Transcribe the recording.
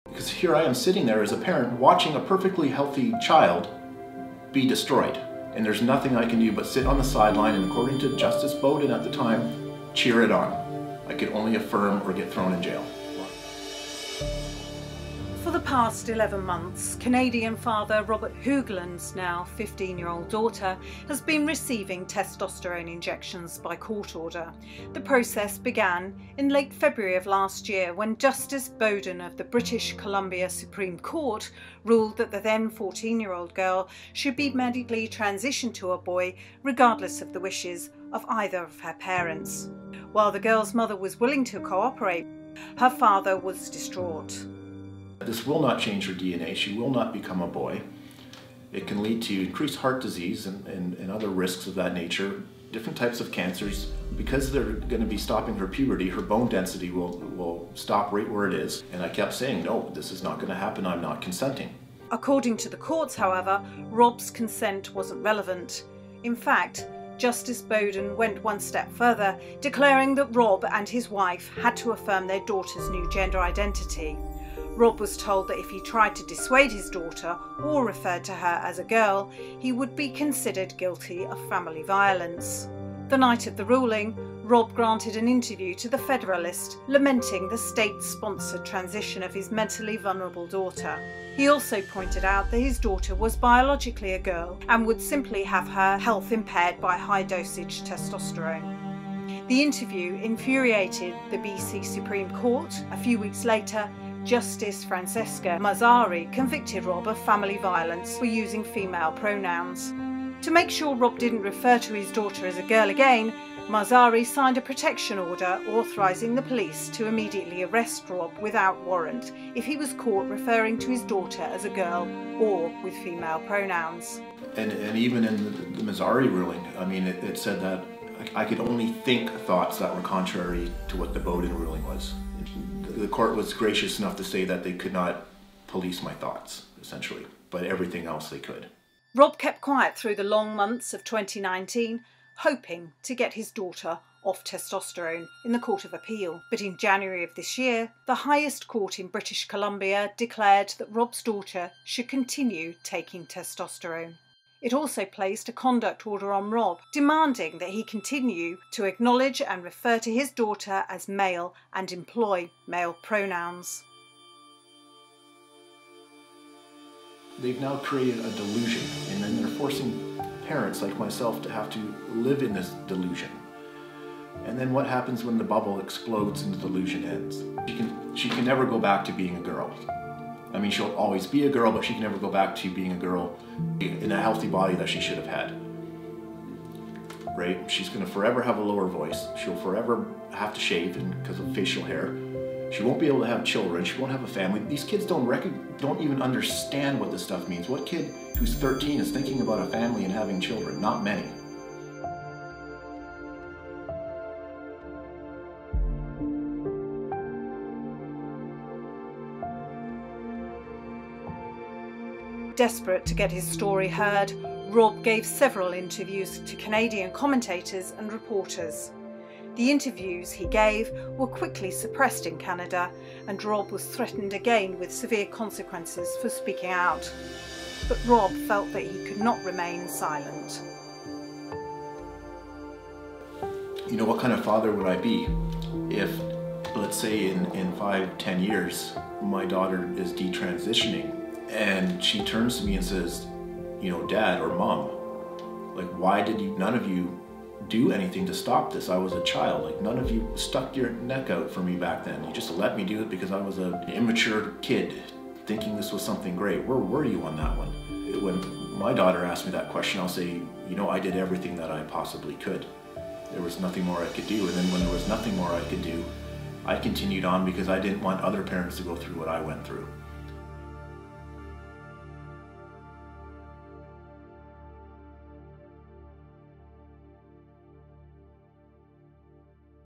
Because here I am sitting there as a parent watching a perfectly healthy child be destroyed. And there's nothing I can do but sit on the sideline and, according to Justice Bowden at the time, cheer it on. I could only affirm or get thrown in jail. For the past 11 months, Canadian father Robert Hoogland's now 15-year-old daughter has been receiving testosterone injections by court order. The process began in late February of last year when Justice Bowden of the British Columbia Supreme Court ruled that the then 14-year-old girl should be medically transitioned to a boy regardless of the wishes of either of her parents. While the girl's mother was willing to cooperate, her father was distraught. This will not change her DNA. She will not become a boy. It can lead to increased heart disease and other risks of that nature, different types of cancers. Because they're going to be stopping her puberty, her bone density will stop right where it is. And I kept saying, no, this is not going to happen. I'm not consenting. According to the courts, however, Rob's consent wasn't relevant. In fact, Justice Bowden went one step further, declaring that Rob and his wife had to affirm their daughter's new gender identity. Rob was told that if he tried to dissuade his daughter or referred to her as a girl, he would be considered guilty of family violence. The night of the ruling, Rob granted an interview to The Federalist, lamenting the state-sponsored transition of his mentally vulnerable daughter. He also pointed out that his daughter was biologically a girl and would simply have her health impaired by high-dosage testosterone. The interview infuriated the BC Supreme Court. A few weeks later, Justice Francesca Mazzari convicted Rob of family violence for using female pronouns. To make sure Rob didn't refer to his daughter as a girl again, Mazzari signed a protection order authorising the police to immediately arrest Rob without warrant if he was caught referring to his daughter as a girl or with female pronouns. And even in the Mazzari ruling, I mean, it said that I could only think thoughts that were contrary to what the Bowden ruling was. The court was gracious enough to say that they could not police my thoughts, essentially, but everything else they could. Rob kept quiet through the long months of 2019, hoping to get his daughter off testosterone in the Court of Appeal. But in January of this year, the highest court in British Columbia declared that Rob's daughter should continue taking testosterone. It also placed a conduct order on Rob, demanding that he continue to acknowledge and refer to his daughter as male and employ male pronouns. They've now created a delusion, and then they're forcing parents like myself to have to live in this delusion. And then what happens when the bubble explodes and the delusion ends? She can never go back to being a girl. I mean, she'll always be a girl, but she can never go back to being a girl in a healthy body that she should have had. Right? She's going to forever have a lower voice. She'll forever have to shave because of facial hair. She won't be able to have children. She won't have a family. These kids don't even understand what this stuff means. What kid who's 13 is thinking about a family and having children? Not many. Desperate to get his story heard, Rob gave several interviews to Canadian commentators and reporters. The interviews he gave were quickly suppressed in Canada, and Rob was threatened again with severe consequences for speaking out. But Rob felt that he could not remain silent. You know, what kind of father would I be if, let's say in 5-10 years, my daughter is detransitioning and she turns to me and says, you know, Dad or Mom, like, why did none of you do anything to stop this? I was a child. Like, none of you stuck your neck out for me back then. You just let me do it because I was an immature kid thinking this was something great. Where were you on that one? When my daughter asked me that question, I'll say, you know, I did everything that I possibly could. There was nothing more I could do. And then when there was nothing more I could do, I continued on because I didn't want other parents to go through what I went through.